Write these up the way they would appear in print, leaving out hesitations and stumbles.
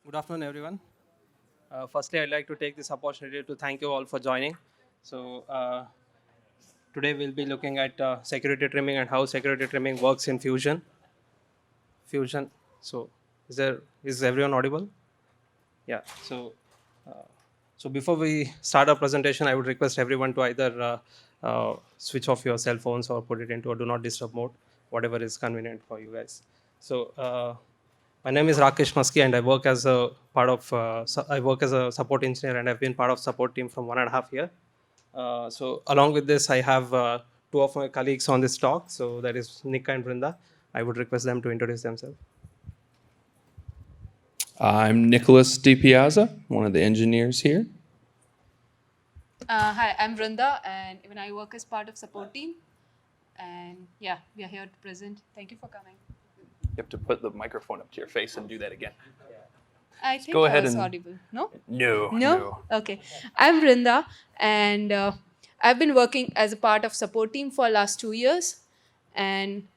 Good afternoon, everyone. Firstly, I'd like to take this opportunity to thank you all for joining. Today we'll be looking at security trimming and how security trimming works in Fusion. Fusion. So, is everyone audible? Yeah. So before we start our presentation, I would request everyone to either switch off your cell phones or put it into a do not disturb mode, whatever is convenient for you guys. My name is Rakesh Maski, and I work as a I work as a support engineer, and I've been part of support team from 1.5 years. Along with this, I have two of my colleagues on this talk. So that is Nick and Brinda. I would request them to introduce themselves. I'm Nicholas DiPiazza, one of the engineers here. Hi, I'm Vrinda, and even I work as part of support team. And yeah, we are here to present. Thank you for coming. You have to put the microphone up to your face and do that again. I think go I ahead was and- audible. No? No. Okay. I'm Vrinda, and I've been working as a part of support team for last 2 years. And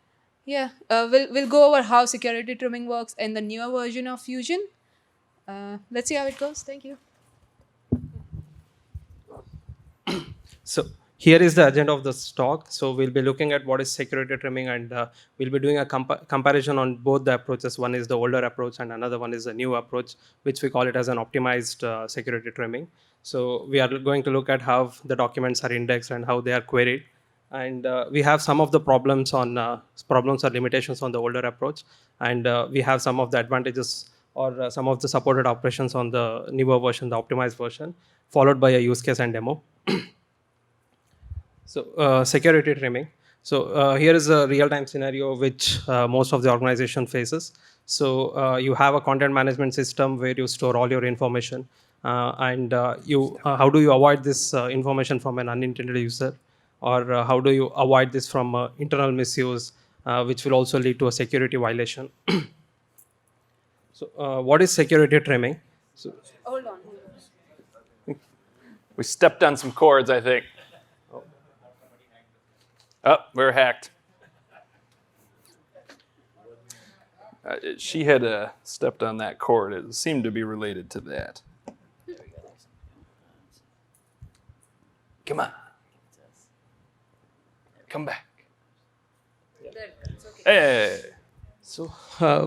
yeah, we'll go over how security trimming works in the newer version of Fusion. Let's see how it goes. Thank you. So here is the agenda of this talk. So we'll be looking at what is security trimming, and we'll be doing a comparison on both the approaches. One is the older approach and another one is the new approach, which we call it as an optimized security trimming. So we are going to look at how the documents are indexed and how they are queried. And we have some of the problems or limitations on the older approach. And we have some of the advantages or some of the supported operations on the newer version, the optimized version, followed by a use case and demo. Security trimming. Here is a real-time scenario which most of the organization faces. You have a content management system where you store all your information, and how do you avoid this information from an unintended user, or how do you avoid this from internal misuse, which will also lead to a security violation. What is security trimming? Hold on. We stepped on some cords, I think. Oh, we're hacked. She had stepped on that cord. It seemed to be related to that. Come on. Come back. Hey.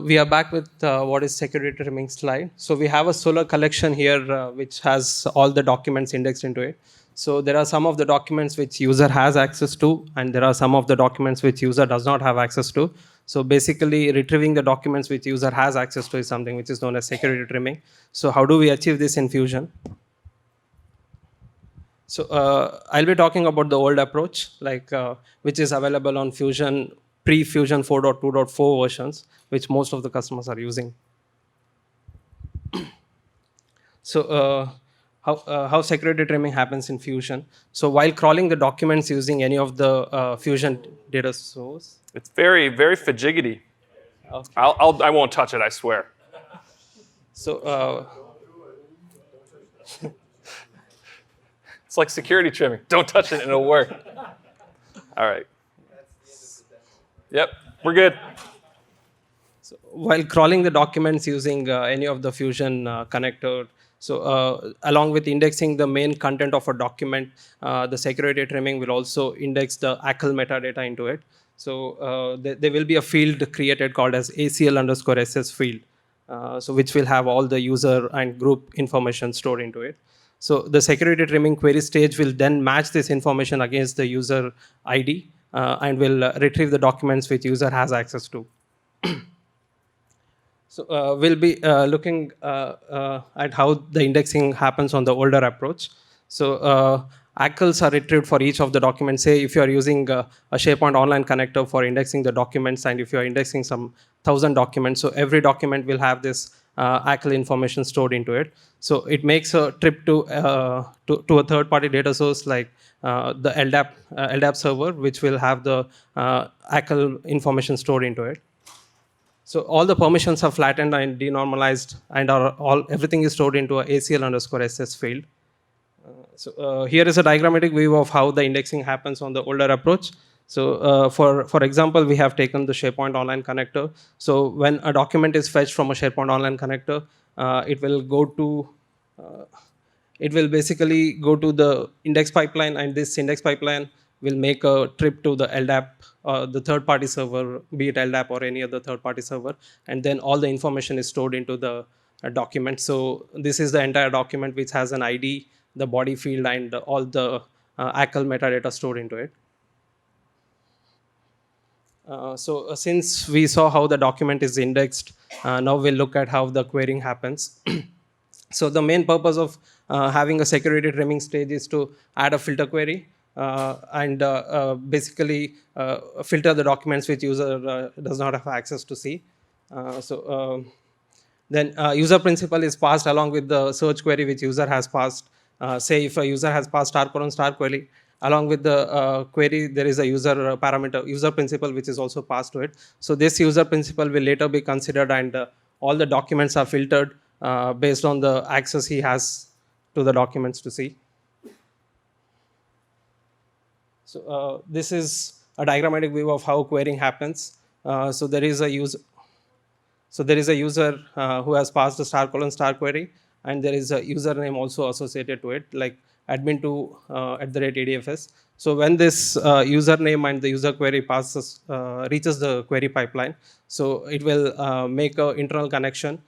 We are back with what is security trimming slide. So we have a Solar collection here, which has all the documents indexed into it. So there are some of the documents which user has access to, and there are some of the documents which user does not have access to. So basically, retrieving the documents which user has access to is something which is known as security trimming. So how do we achieve this in Fusion? I'll be talking about the old approach, which is available on Fusion, pre-Fusion 4.2.4 versions, which most of the customers are using. How security trimming happens in Fusion. So while crawling the documents using any of the Fusion data source. It's very, very fidgety. Okay. I won't touch it, I swear. It's like security trimming. Don't touch it and it'll work. All right. Yep, we're good. While crawling the documents using any of the Fusion connector, along with indexing the main content of a document, the security trimming will also index the Akal metadata into it. There will be a field created called as ACL_SS field, which will have all the user and group information stored into it. So the security trimming query stage will then match this information against the user ID and will retrieve the documents which user has access to. We'll be looking at how the indexing happens on the older approach. Akals are retrieved for each of the documents. Say if you are using a SharePoint online connector for indexing the documents, and if you are indexing some 1,000 documents, so every document will have this Akal information stored into it. So it makes a trip to a third-party data source like the LDAP server, which will have the Akal information stored into it. So all the permissions are flattened and denormalized, and everything is stored into a ACL_SS field. Here is a diagrammatic view of how the indexing happens on the older approach. For example, we have taken the SharePoint online connector. So when a document is fetched from a SharePoint online connector, it will go to uh, it will basically go to the index pipeline, and this index pipeline will make a trip to the LDAP, the third party server, be it LDAP or any other third party server, and then all the information is stored into the document. So this is the entire document which has an ID, the body field, and all the Akal metadata stored into it. Since we saw how the document is indexed, now we'll look at how the querying happens. So the main purpose of having a security trimming stage is to add a filter query and basically filter the documents which user does not have access to see. Then user principal is passed along with the search query which user has passed. Say if a user has passed star query, along with the query there is a user parameter, user principal, which is also passed to it. So this user principal will later be considered, and all the documents are filtered based on the access he has to the documents to see. So this is a diagrammatic view of how querying happens. So there is a user. So there is a user who has passed a star query, and there is a username also associated to it, like admin2 @ADFS. So when this username and the user query passes reaches the query pipeline, so it will make an internal connection,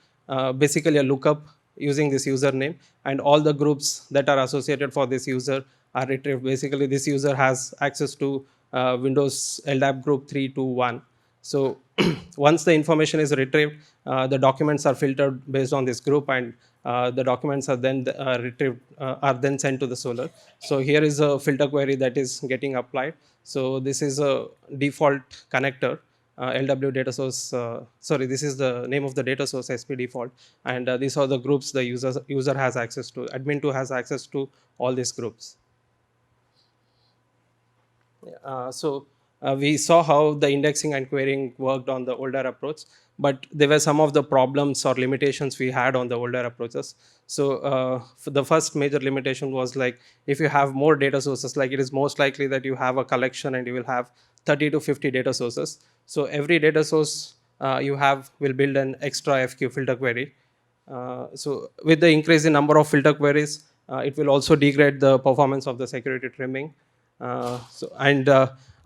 basically a lookup using this username, and all the groups that are associated for this user are retrieved. Basically, this user has access to Windows LDAP group 321. So once the information is retrieved, the documents are filtered based on this group, and the documents are then retrieved, are then sent to the Solar. So here is a filter query that is getting applied. So this is a default connector, LW data source. Sorry, this is the name of the data source, SP default, and these are the groups the user has access to. Admin2 has access to all these groups. We saw how the indexing and querying worked on the older approach, but there were some of the problems or limitations we had on the older approaches. So for the first major limitation was, like, if you have more data sources, like it is most likely that you have a collection and you will have 30 to 50 data sources. So every data source you have will build an extra FQ filter query. So with the increase in number of filter queries, it will also degrade the performance of the security trimming.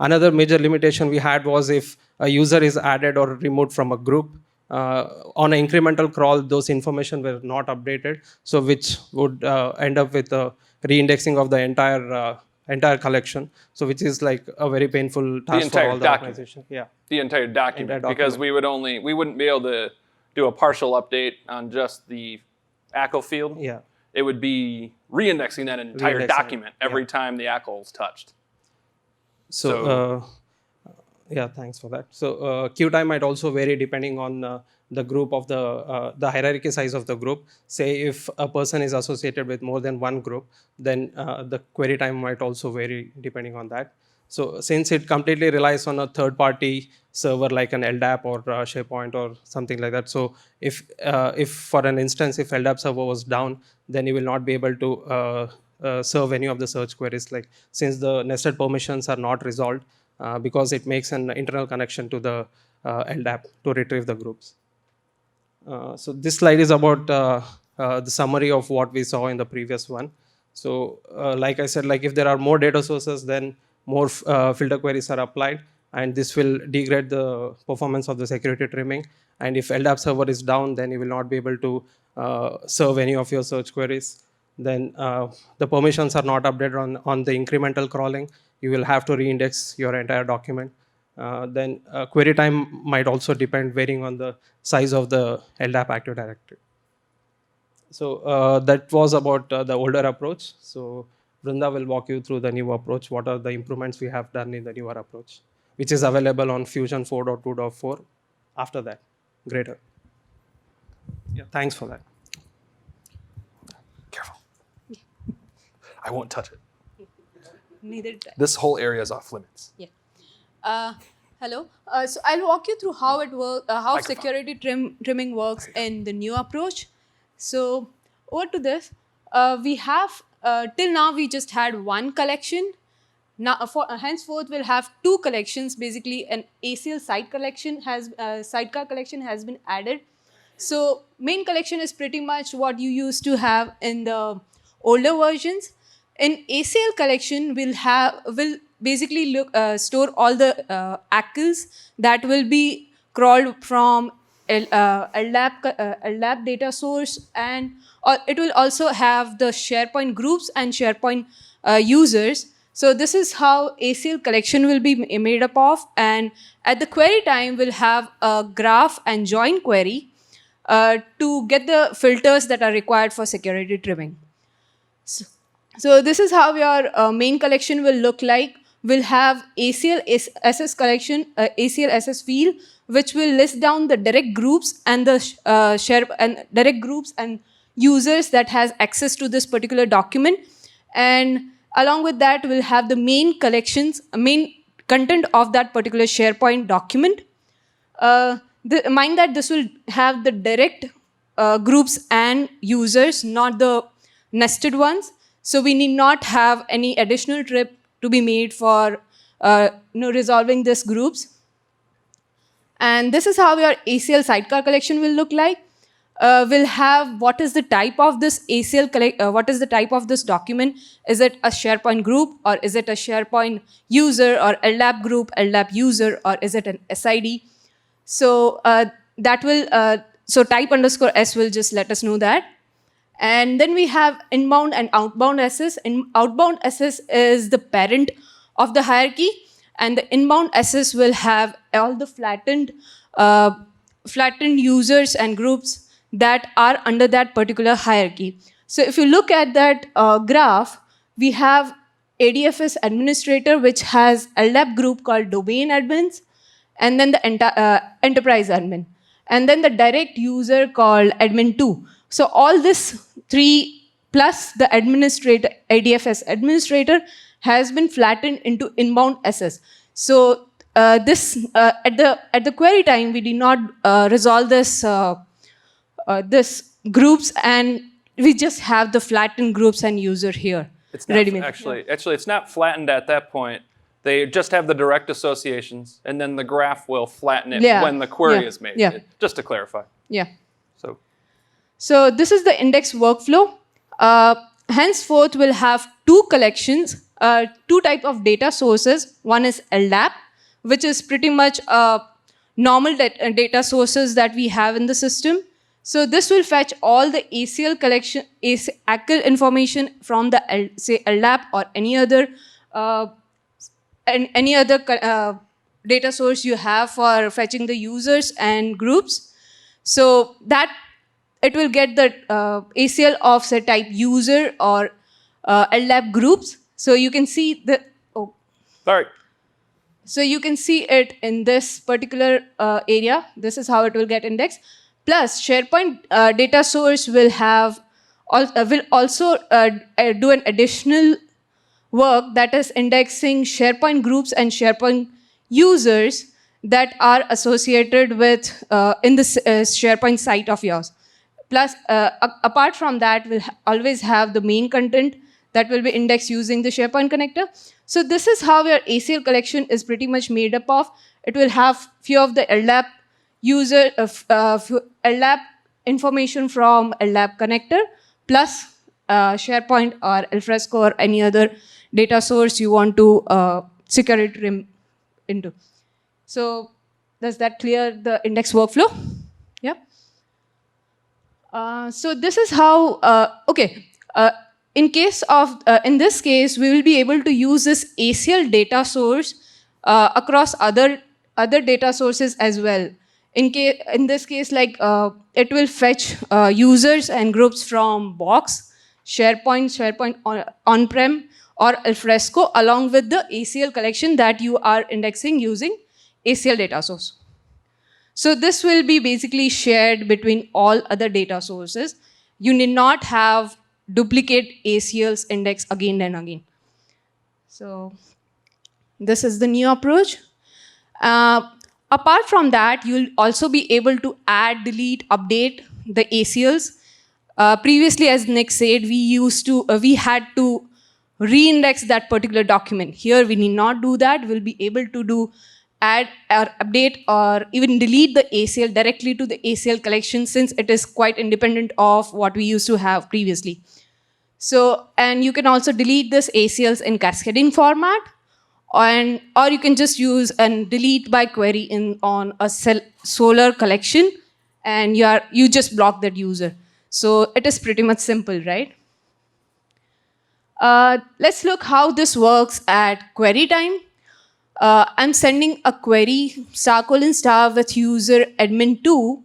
Another major limitation we had was if a user is added or removed from a group, on an incremental crawl, those information were not updated, so which would end up with a reindexing of the entire collection. So which is like a very painful task for all the organization. Yeah. The entire document, because we wouldn't be able to do a partial update on just the ACL field. Yeah. It would be reindexing that entire document every time the ACL is touched. So yeah, thanks for that. So queue time might also vary depending on the group of the hierarchy size of the group. Say if a person is associated with more than one group, then the query time might also vary depending on that. So since it completely relies on a third party server like an LDAP or SharePoint or something like that, so if for an instance, if LDAP server was down, then you will not be able to serve any of the search queries, like, since the nested permissions are not resolved, because it makes an internal connection to the LDAP to retrieve the groups. So this slide is about the summary of what we saw in the previous one. So like I said, like if there are more data sources, then more filter queries are applied, and this will degrade the performance of the security trimming. And if LDAP server is down, then you will not be able to serve any of your search queries. Then the permissions are not updated on the incremental crawling. You will have to reindex your entire document. Then query time might also depend, varying on the size of the LDAP Active Directory. So that was about the older approach. So Vrinda will walk you through the new approach. What are the improvements we have done in the newer approach, which is available on Fusion 4.2.4 after that. Greater. Yeah, thanks for that. Careful. I won't touch it. Neither did I. This whole area is off limits. Yeah. Hello. So I'll walk you through how it works, how security trimming works in the new approach. So over to this, we have till now we just had one collection. Now, henceforth, we'll have two collections. Basically, an ACL sidecar collection has been added. So main collection is pretty much what you used to have in the older versions. In ACL collection, will basically store all the ACLs that will be crawled from a lab data source, and or it will also have the SharePoint groups and SharePoint users. So this is how ACL collection will be made up of, and at the query time, we'll have a graph and join query to get the filters that are required for security trimming. So, so this is how your main collection will look like. We'll have SS collection, ACL SS field, which will list down the direct groups and the share and direct groups and users that has access to this particular document. And along with that, we'll have the main collections, main content of that particular SharePoint document. Mind that this will have the direct groups and users, not the nested ones. So we need not have any additional trip to be made for resolving these groups. And this is how your ACL sidecar collection will look like. We'll have what is the type of this what is the type of this document? Is it a SharePoint group, or is it a SharePoint user, or LDAP group, LDAP user, or is it an SID? So that will so type underscore S will just let us know that. And then we have inbound and outbound SS. Outbound SS is the parent of the hierarchy, and the inbound SS will have all the flattened users and groups that are under that particular hierarchy. So if you look at that graph, we have ADFS administrator, which has a lab group called domain admins, and then the enterprise admin, and then the direct user called admin2. So all this three plus the administrator, ADFS administrator, has been flattened into inbound SS. So this at the query time, we did not resolve this this groups, and we just have the flattened groups and user here. It's not actually it's not flattened at that point. They just have the direct associations, and then the graph will flatten it when the query is made. Just to clarify. Yeah. So this is the index workflow. Henceforth, we'll have two collections, two type of data sources. One is LDAP, which is pretty much normal data sources that we have in the system. So this will fetch all the ACL collection, ACL information from the LDAP or any other data source you have for fetching the users and groups. So that it will get the ACL of say type user or LDAP groups. So you can see the sorry. So you can see it in this particular area. This is how it will get indexed. Plus, SharePoint data source will have will also do an additional work, that is indexing SharePoint groups and SharePoint users that are associated with in the SharePoint site of yours. Plus, apart from that, we'll always have the main content that will be indexed using the SharePoint connector. So this is how your ACL collection is pretty much made up of. It will have few of the LDAP user LDAP information from LDAP connector, plus SharePoint or alfresco or any other data source you want to security trim into. So does that clear the index workflow? Yeah. So this is how, in this case, we will be able to use this ACL data source across other data sources as well. In this case, like it will fetch users and groups from Box, SharePoint OnPrem, or alfresco, along with the ACL collection that you are indexing using ACL data source. So this will be basically shared between all other data sources. You need not have duplicate ACLs index again and again. So this is the new approach. Apart from that, you'll also be able to add, delete, update the ACLs. Previously, as Nick said, we had to reindex that particular document. Here, we need not do that. We'll be able to do add or update or even delete the ACL directly to the ACL collection, since it is quite independent of what we used to have previously. So, and you can also delete this ACLs in cascading format, or you can just use and delete by query on a Solar collection, and you just block that user. So it is pretty much simple, right? Let's look how this works at query time. I'm sending a query star:* with user admin2.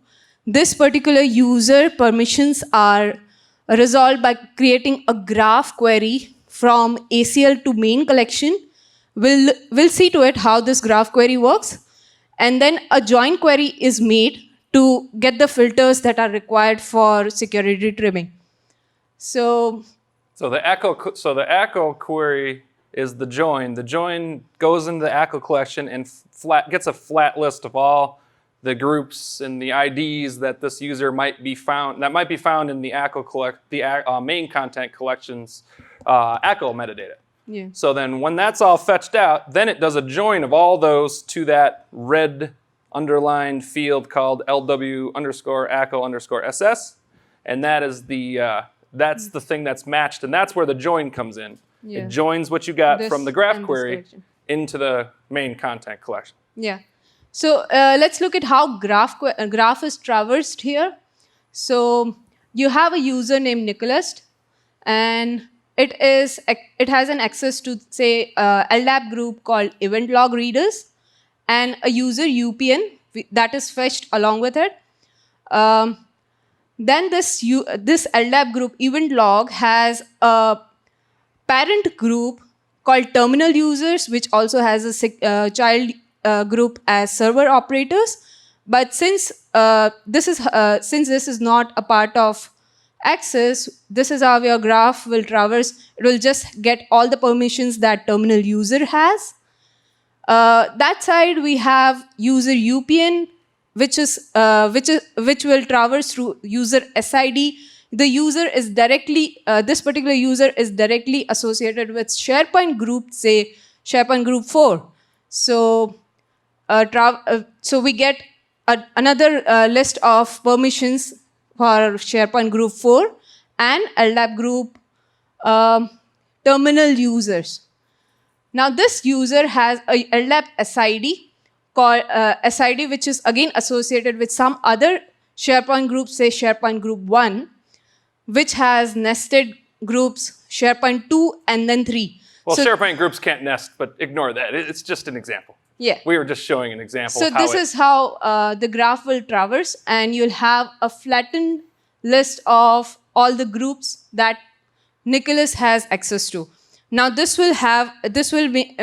This particular user permissions are resolved by creating a graph query from ACL to main collection. We'll see to it how this graph query works. And then a join query is made to get the filters that are required for security trimming. So the Akal query is the join. The join goes into the Akal collection and gets a flat list of all the groups and the IDs that this user might be found in the Akal main content collection's Akal metadata. yeah. So then when that's all fetched out, then it does a join of all those to that red underlined field called LW_Akal_SS, and that is that's the thing that's matched, and that's where the join comes in. Yeah. It joins what you got This from the graph and this query collection. into the main content collection. Yeah. So let's look at how graph is traversed here. So you have a user named Nicholas, and it has an access to, say, LDAP group called event log readers, and a user UPN that is fetched along with it. Then this LDAP group event log has a parent group called terminal users, which also has a child group as server operators. But since this is not a part of access, this is how your graph will traverse. It will just get all the permissions that terminal user has. That side we have user UPN, which will traverse through user SID. The user is directly this particular user is directly associated with SharePoint group, say SharePoint group 4. So so we get another list of permissions for SharePoint group 4 and LDAP group terminal users. Now this user has a LDAP SID called SID, which is again associated with some other SharePoint group, say SharePoint group 1, which has nested groups SharePoint 2 and then 3. Well, so SharePoint groups can't nest, but ignore that. It's just an example. Yeah. We were just showing an example. So this is how the graph will traverse, and you'll have a flattened list of all the groups that Nicholas has access to. Now this will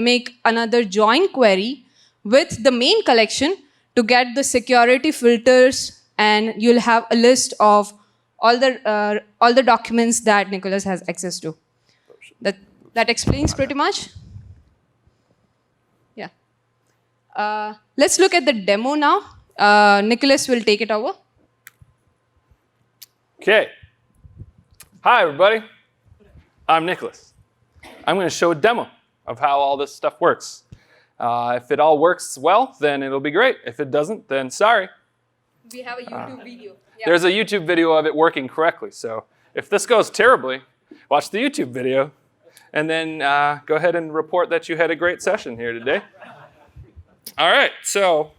make another join query with the main collection to get the security filters, and you'll have a list of all the documents that Nicholas has access to. That explains pretty much. Yeah. Let's look at the demo now. Nicholas will take it over. Okay. Hi, everybody. I'm Nicholas. I'm going to show a demo of how all this stuff works. If it all works well, then it'll be great. If it doesn't, then sorry. We have a YouTube video. Yeah. There's a YouTube video of it working correctly. So if this goes terribly, watch the YouTube video, and then go ahead and report that you had a great session here today. All right, so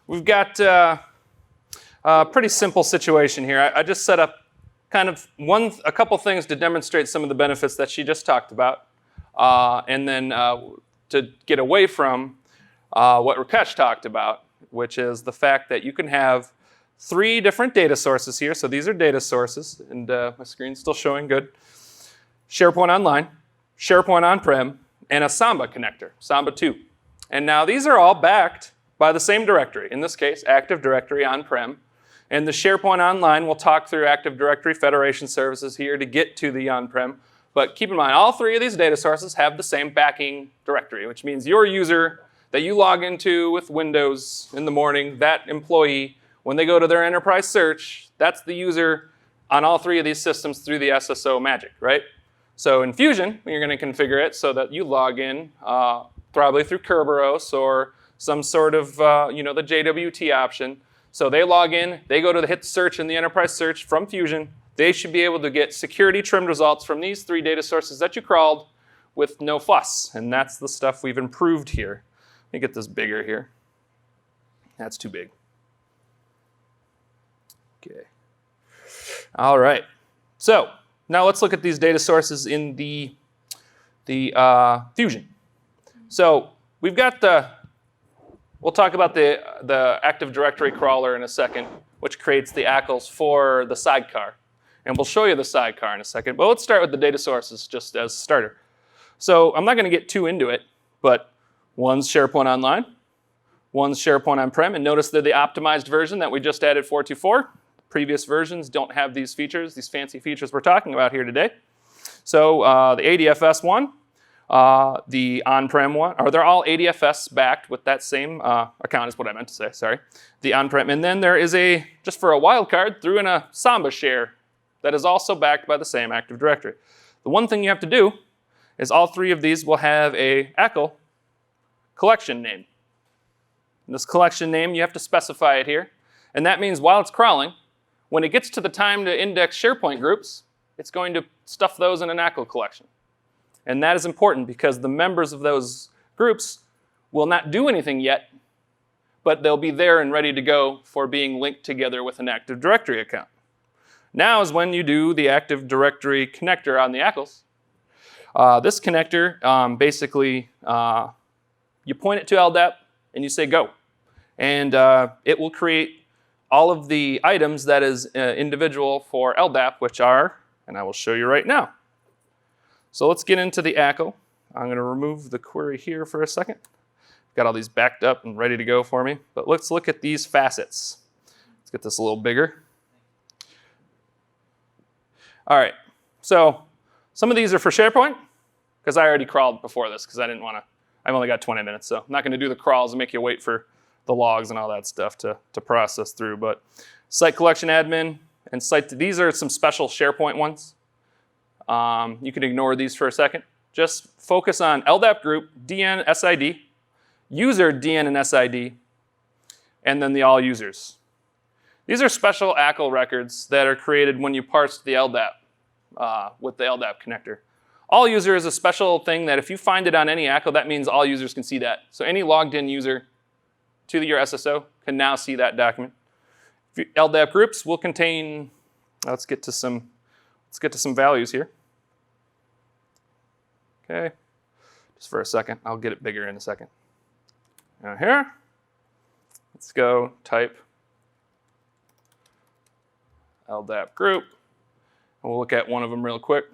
we've got a pretty simple situation here. I just set up kind of a couple things to demonstrate some of the benefits that she just talked about, and then to get away from what Rakesh talked about, which is the fact that you can have 3 different data sources here. So these are data sources, and my screen's still showing good. SharePoint Online, SharePoint OnPrem, and a Samba connector, Samba 2. And now these are all backed by the same directory, in this case, Active Directory OnPrem. And the SharePoint Online will talk through Active Directory Federation services here to get to the OnPrem. But keep in mind, all 3 of these data sources have the same backing directory, which means your user that you log into with Windows in the morning, that employee, when they go to their enterprise search, that's the user on all 3 of these systems through the SSO magic, right? So in Fusion, you're going to configure it so that you log in probably through Kerberos or some sort of, the JWT option. So they log in, they go to the hit search in the enterprise search from Fusion. They should be able to get security trimmed results from these 3 data sources that you crawled with no fuss. And that's the stuff we've improved here. Let me get this bigger here. That's too big. Okay. All right. So now let's look at these data sources in the Fusion. So we've got we'll talk about the Active Directory crawler in a second, which creates the ACLs for the sidecar. And we'll show you the sidecar in a second. But let's start with the data sources just as a starter. So I'm not going to get too into it, but one's SharePoint Online, one's SharePoint OnPrem, and notice they're the optimized version that we just added 4.2.4. Previous versions don't have these features, these fancy features we're talking about here today. So the ADFS one, the OnPrem one, or they're all ADFS backed with that same account is what I meant to say, sorry. The OnPrem, and then there is just for a wildcard, threw in a Samba share that is also backed by the same Active Directory. The one thing you have to do is all 3 of these will have a ACL collection name. And this collection name, you have to specify it here. And that means while it's crawling, when it gets to the time to index SharePoint groups, it's going to stuff those in an ACL collection. And that is important because the members of those groups will not do anything yet, but they'll be there and ready to go for being linked together with an Active Directory account. Now is when you do the Active Directory connector on the ACLs. This connector, basically, you point it to LDAP and you say go. And it will create all of the items that is individual for LDAP, which are, and I will show you right now. So let's get into the ACL. I'm going to remove the query here for a second. Got all these backed up and ready to go for me. But let's look at these facets. Let's get this a little bigger. All right, so some of these are for SharePoint, because I already crawled before this, because I didn't want to. I've only got 20 minutes, so I'm not going to do the crawls and make you wait for the logs and all that stuff to process through. But site collection admin and these are some special SharePoint ones. You can ignore these for a second. Just focus on LDAP group, DN, SID, user, DN, and SID, and then the all users. These are special ACL records that are created when you parse the LDAP with the LDAP connector. All user is a special thing that if you find it on any ACL, that means all users can see that. So any logged in user to your SSO can now see that document. LDAP groups will contain, let's get to some values here. Okay, just for a second. I'll get it bigger in a second. Now here, let's go type LDAP group. And we'll look at one of them real quick.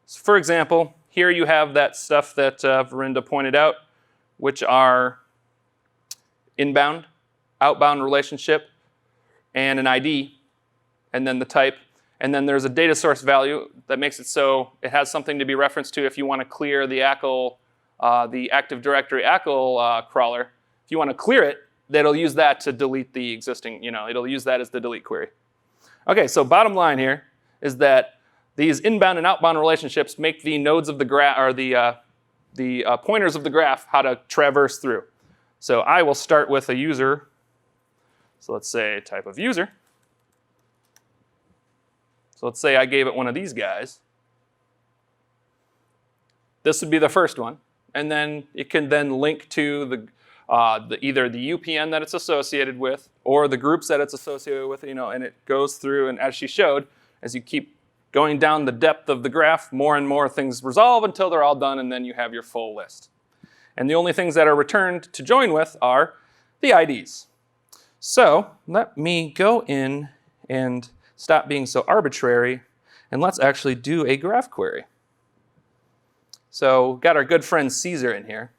So for example, here you have that stuff that Verinda pointed out, which are inbound, outbound relationship, and an ID, and then the type. And then there's a data source value that makes it so it has something to be referenced to if you want to clear the ACL, the Active Directory ACL crawler. If you want to clear it, that'll use that to delete the existing, it'll use that as the delete query. Okay, so bottom line here is that these inbound and outbound relationships make the nodes of the graph, or the pointers of the graph, how to traverse through. So I will start with a user. So let's say type of user. So let's say I gave it one of these guys. This would be the first one. And then it can then link to either the UPN that it's associated with or the groups that it's associated with, and it goes through, and as she showed, as you keep going down the depth of the graph, more and more things resolve until they're all done, and then you have your full list. And the only things that are returned to join with are the IDs. So let me go in and stop being so arbitrary, and let's actually do a graph query. So got our good friend Caesar in here.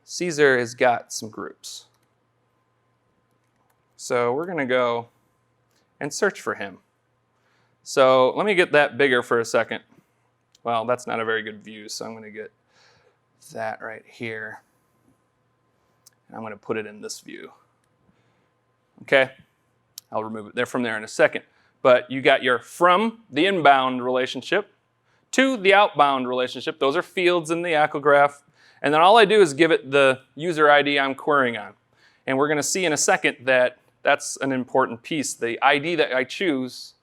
Caesar has got some groups. So we're going to go and search for him. So let me get that bigger for a second. Well, that's not a very good view, so I'm going to get that right here. And I'm going to put it in this view. Okay? I'll remove it there from there in a second. But you got your from the inbound relationship to the outbound relationship. Those are fields in the ACL graph. And then all I do is give it the user ID I'm querying on. And we're going to see in a second that that's an important piece. The ID that I choose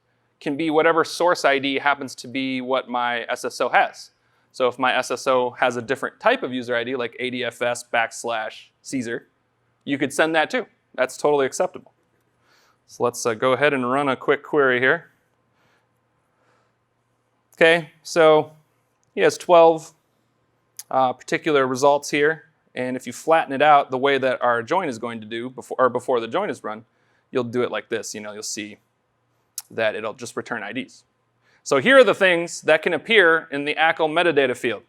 can be whatever source ID happens to be what my SSO has. So if my SSO has a different type of user ID, like ADFS/Caesar, you could send that too. That's totally acceptable. So let's go ahead and run a quick query here. Okay, so he has 12 particular results here. And if you flatten it out the way that our join is going to do before the join is run, you'll do it like this. You'll see that it'll just return IDs. So here are the things that can appear in the Akal metadata field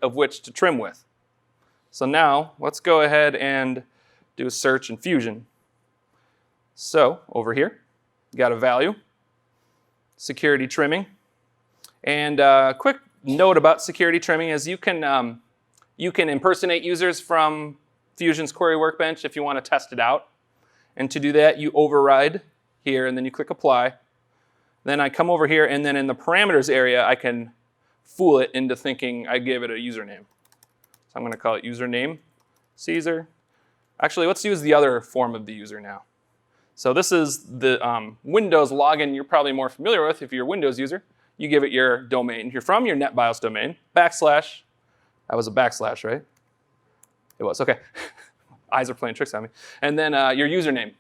of which to trim with. So now let's go ahead and do a search in Fusion. So over here, you got a value, security trimming. And a quick note about security trimming is you can impersonate users from Fusion's query workbench if you want to test it out. And to do that, you override here, and then you click apply. Then I come over here, and then in the parameters area, I can fool it into thinking I gave it a username. So I'm going to call it username Caesar. Actually, let's use the other form of the user now. So this is the Windows login you're probably more familiar with if you're a Windows user. You give it your domain. You're from your NetBIOS domain, / that was a backslash, right? It was, okay. Eyes are playing tricks on me. And then your username.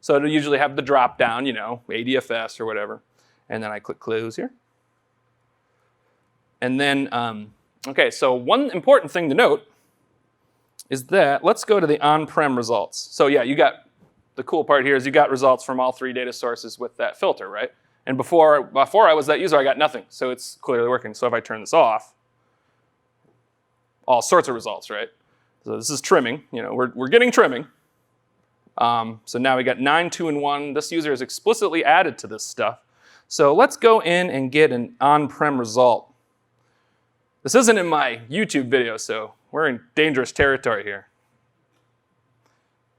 So it'll usually have the drop down, ADFS or whatever. And then I click close here. And then, okay, so one important thing to note is that, let's go to the on-prem results. So yeah, the cool part here is you got results from all 3 data sources with that filter, right? And before I was that user, I got nothing. So it's clearly working. So if I turn this off, all sorts of results, right? So this is trimming. We're getting trimming. So now we got 9, 2, and 1. This user is explicitly added to this stuff. So let's go in and get an on-prem result. This isn't in my YouTube video, so we're in dangerous territory here.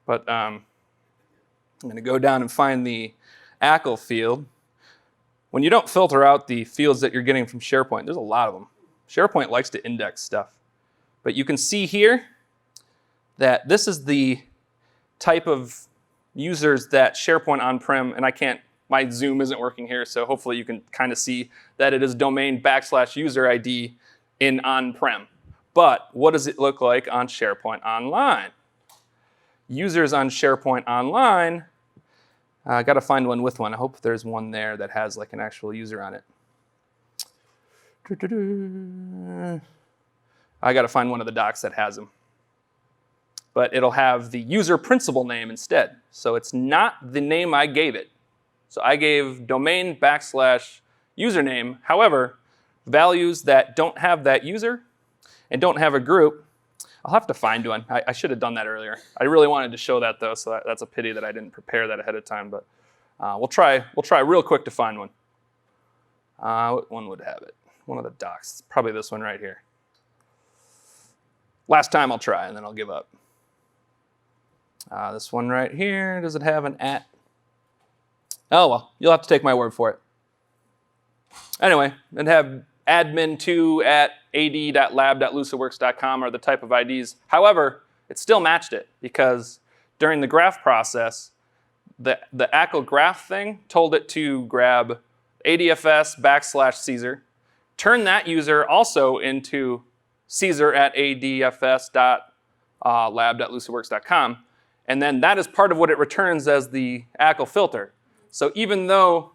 But I'm going to go down and find the Akal field. When you don't filter out the fields that you're getting from SharePoint, there's a lot of them. SharePoint likes to index stuff. But you can see here that this is the type of users that SharePoint on-prem, and my Zoom isn't working here, so hopefully you can kind of see that it is domain / user ID in on-prem. But what does it look like on SharePoint Online? Users on SharePoint Online, I got to find one with one. I hope there's one there that has like an actual user on it. I got to find one of the docs that has them. But it'll have the user principal name instead. So it's not the name I gave it. So I gave domain / username. However, values that don't have that user and don't have a group, I'll have to find one. I should have done that earlier. I really wanted to show that though, so that's a pity that I didn't prepare that ahead of time. But we'll try real quick to find one. What one would have it? One of the docs. Probably this one right here. Last time I'll try, and then I'll give up. This one right here, does it have an @? Oh, well, you'll have to take my word for it. Anyway, it'd have admin2@ad.lab.lucidworks.com are the type of IDs. However, it still matched it because during the graph process, the Akal graph thing told it to grab ADFS / Caesar, turn that user also into Caesar@adfs.lab.lucidworks.com, and then that is part of what it returns as the Akal filter. So even though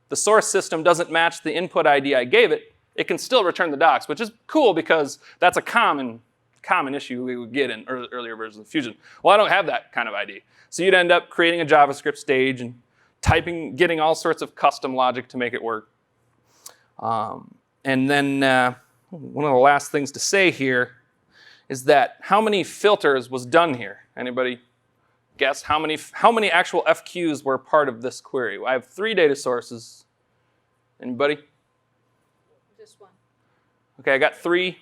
the source system doesn't match the input ID I gave it, it can still return the docs, which is cool because that's a common issue we would get in earlier versions of Fusion. Well, I don't have that kind of ID. So you'd end up creating a JavaScript stage and getting all sorts of custom logic to make it work. And then one of the last things to say here is that how many filters was done here? Anybody guess how many actual FQs were part of this query? I have 3 data sources. Anybody? Just one. Okay, I got 3.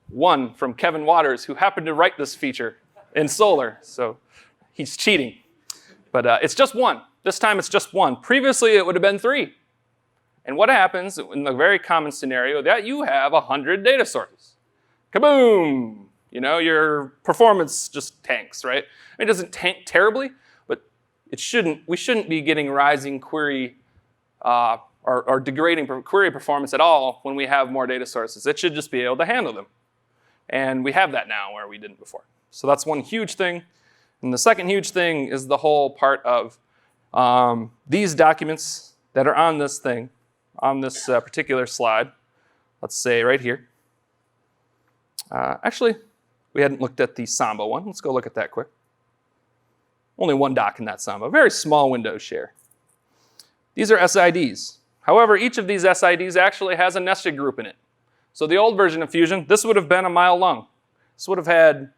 1 from Kevin Waters, who happened to write this feature in Solar, so he's cheating. But it's just 1. This time it's just 1. Previously it would have been 3. And what happens in the very common scenario that you have 100 data sources? Kaboom! Your performance just tanks, right? It doesn't tank terribly, but we shouldn't be getting rising query or degrading query performance at all when we have more data sources. It should just be able to handle them. And we have that now where we didn't before. So that's one huge thing. And the second huge thing is the whole part of these documents that are on this thing, on this particular slide. Let's say right here. Actually, we hadn't looked at the Samba one. Let's go look at that quick. Only one doc in that Samba, very small window share. These are SIDs. However, each of these SIDs actually has a nested group in it. So the old version of Fusion, this would have been a mile long. This would have had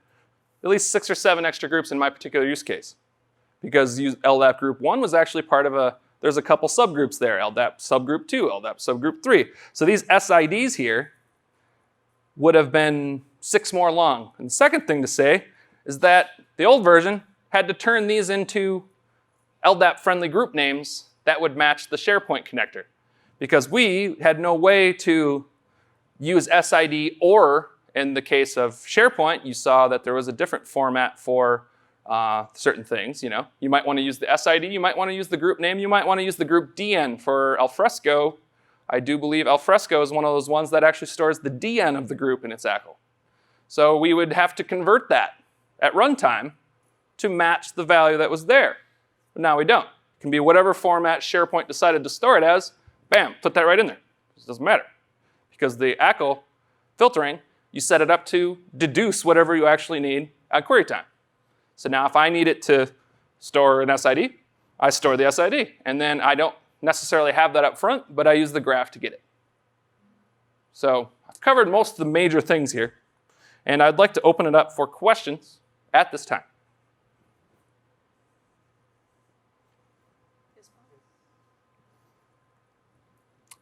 at least 6 or 7 extra groups in my particular use case. Because LDAP group 1 was actually part of there's a couple subgroups there, LDAP subgroup 2, LDAP subgroup 3. So these SIDs here would have been 6 more long. And the second thing to say is that the old version had to turn these into LDAP-friendly group names that would match the SharePoint connector. Because we had no way to use SID, or in the case of SharePoint, you saw that there was a different format for certain things. You might want to use the SID, you might want to use the group name, you might want to use the group DN. For alfresco, I do believe alfresco is one of those ones that actually stores the DN of the group in its Akal. So we would have to convert that at runtime to match the value that was there. But now we don't. It can be whatever format SharePoint decided to store it as, bam, put that right in there. It doesn't matter. Because the Akal filtering, you set it up to deduce whatever you actually need at query time. So now if I need it to store an SID, I store the SID. And then I don't necessarily have that up front, but I use the graph to get it. So I've covered most of the major things here. And I'd like to open it up for questions at this time.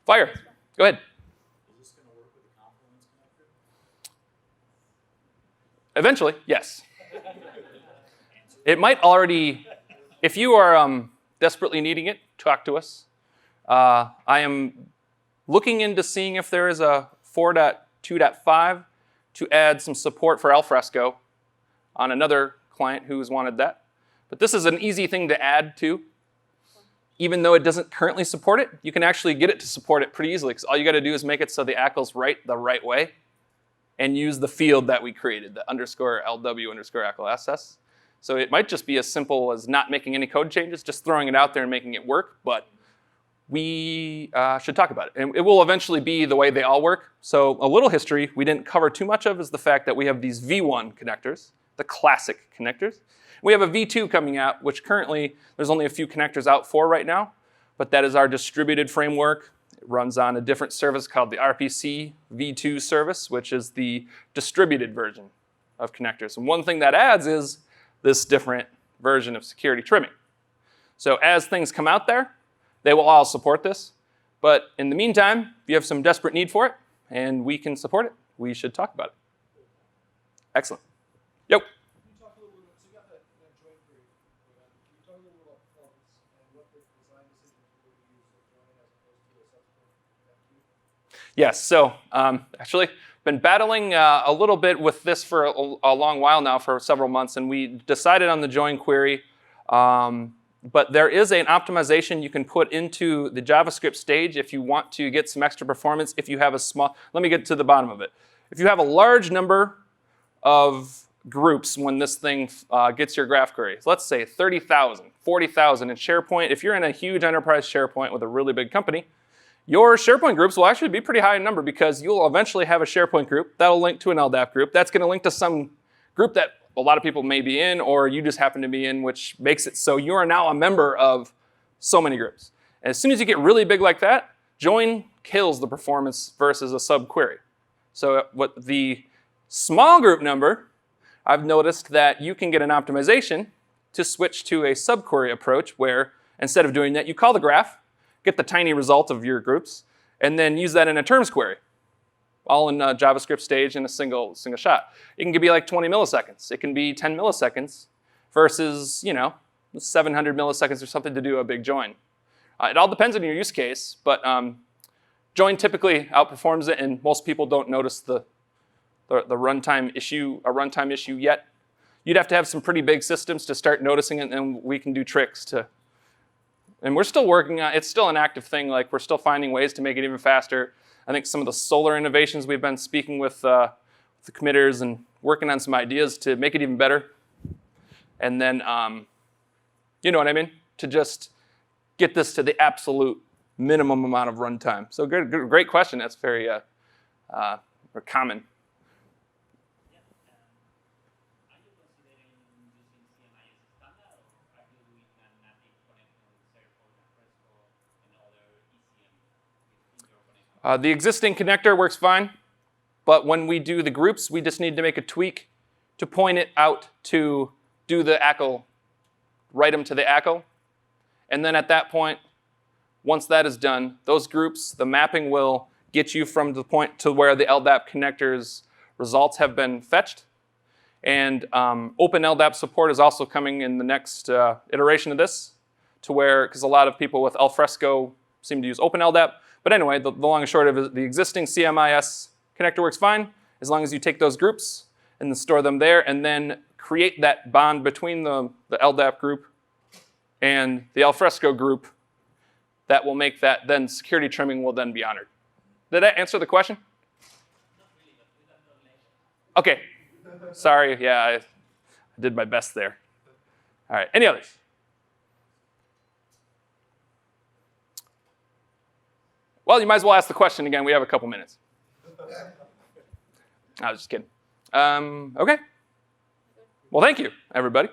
Fire. Go ahead. Is this going to work with the Confluence connector? Eventually, yes. It might already, if you are desperately needing it, talk to us. I am looking into seeing if there is a 4.2.5 to add some support for alfresco on another client who has wanted that. But this is an easy thing to add to. Even though it doesn't currently support it, you can actually get it to support it pretty easily, because all you got to do is make it so the Akal's the right way and use the field that we created, the _LW_AKAL_SS. So it might just be as simple as not making any code changes, just throwing it out there and making it work, but we should talk about it. And it will eventually be the way they all work. So a little history we didn't cover too much of is the fact that we have these V1 connectors, the classic connectors. We have a V2 coming out, which currently there's only a few connectors out for right now, but that is our distributed framework. It runs on a different service called the RPC V2 service, which is the distributed version of connectors. And one thing that adds is this different version of security trimming. So as things come out there, they will all support this. But in the meantime, if you have some desperate need for it and we can support it, we should talk about it. Excellent. Yep. Yes, so actually been battling a little bit with this for a long while now, for several months, and we decided on the join query. But there is an optimization you can put into the JavaScript stage if you want to get some extra performance. If you have a small, let me get to the bottom of it. If you have a large number of groups when this thing gets your graph query, let's say 30,000, 40,000 in SharePoint. If you're in a huge enterprise SharePoint with a really big company, your SharePoint groups will actually be pretty high in number, because you'll eventually have a SharePoint group that'll link to an LDAP group. That's going to link to some group that a lot of people may be in, or you just happen to be in, which makes it so you are now a member of so many groups. And as soon as you get really big like that, join kills the performance versus a subquery. So what the small group number, I've noticed that you can get an optimization to switch to a subquery approach, where instead of doing that, you call the graph, get the tiny result of your groups, and then use that in a terms query, all in a JavaScript stage in a single shot. It can be like 20 milliseconds. It can be 10 milliseconds versus 700 milliseconds or something to do a big join. It all depends on your use case, but join typically outperforms it, and most people don't notice the the runtime issue, a runtime issue yet. You'd have to have some pretty big systems to start noticing it, and we can do tricks to. And we're still working on, it's still an active thing, like we're still finding ways to make it even faster. I think some of the solar innovations we've been speaking with the committers and working on some ideas to make it even better. And then, you know what I mean? To just get this to the absolute minimum amount of runtime. So great question. That's very common. The existing connector works fine, but when we do the groups, we just need to make a tweak to point it out to do the Akal, write them to the Akal. And then at that point, once that is done, those groups, the mapping will get you from the point to where the LDAP connector's results have been fetched. And open LDAP support is also coming in the next iteration of this, to where, because a lot of people with alfresco seem to use open LDAP. But anyway, the long and short of it, the existing CMIS connector works fine, as long as you take those groups and then store them there, and then create that bond between the LDAP group and the alfresco group that will make that, then security trimming will then be honored. Did that answer the question? Okay. Sorry, yeah, I did my best there. All right, any others? Well, you might as well ask the question again. We have a couple minutes. I was just kidding. Okay. Well, thank you, everybody.